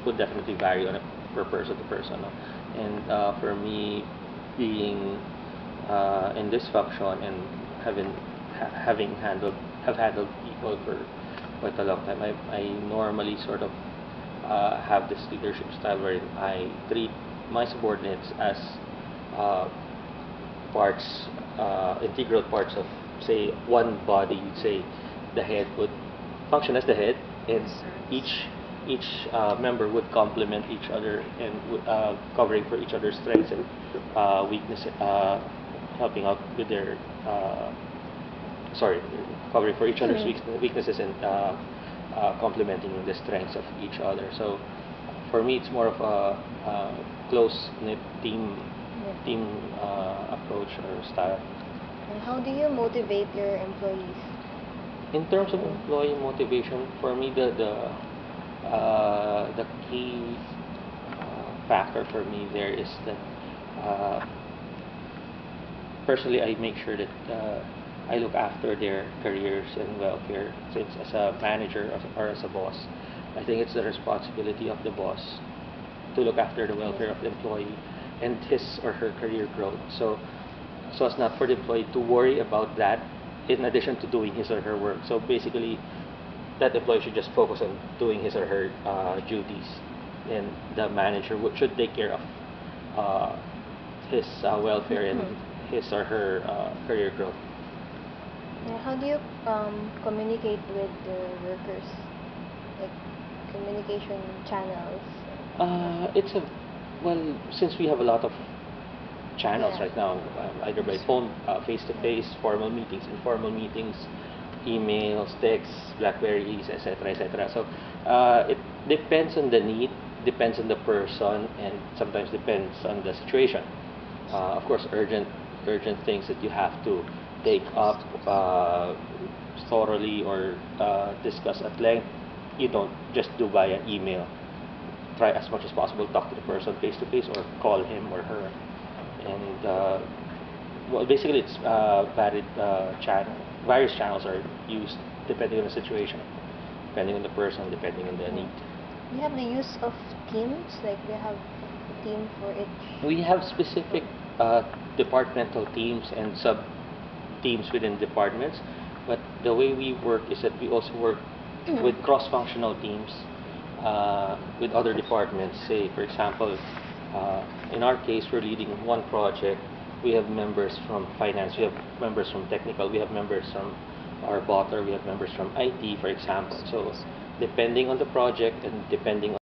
would definitely vary on a per person to person. No? And for me, being in this function and having handled people for quite a long time, I normally sort of have this leadership style wherein I treat my subordinates as uh, parts, integral parts of, say, one body. Say the head would function as the head, and each member would complement each other and covering for each other's strengths and weaknesses, helping out with their sorry, covering for each other's weaknesses and complementing the strengths of each other. So for me, it's more of a close knit team approach or style. And how do you motivate your employees? In terms of employee motivation, for me, the key factor for me there is that personally I make sure that I look after their careers and welfare. Since as a manager or as a boss, I think it's the responsibility of the boss to look after the welfare of the employee and his or her career growth. So as not for the employee to worry about that in addition to doing his or her work. So basically, that employee should just focus on doing his or her duties, and the manager should take care of his welfare and his or her career growth. And how do you communicate with the workers? Like communication channels? It's a well, since we have a lot of channels Yeah. right now, either by phone, face-to-face, formal meetings, informal meetings, emails, texts, Blackberries, etc., etc. So it depends on the need, depends on the person, and sometimes depends on the situation. Of course, urgent things that you have to take up thoroughly or discuss at length, you don't just do via email. Try as much as possible talk to the person face to face or call him or her. And well, basically, it's various channels are used depending on the situation, depending on the person, depending on the need. You have the use of teams, like they have a team for each. We have specific departmental teams and sub teams within departments, but the way we work is that we also work with cross-functional teams with other departments. Say, for example, in our case, we're leading one project. We have members from finance, we have members from technical, we have members from our botter, we have members from IT, for example. So, depending on the project and depending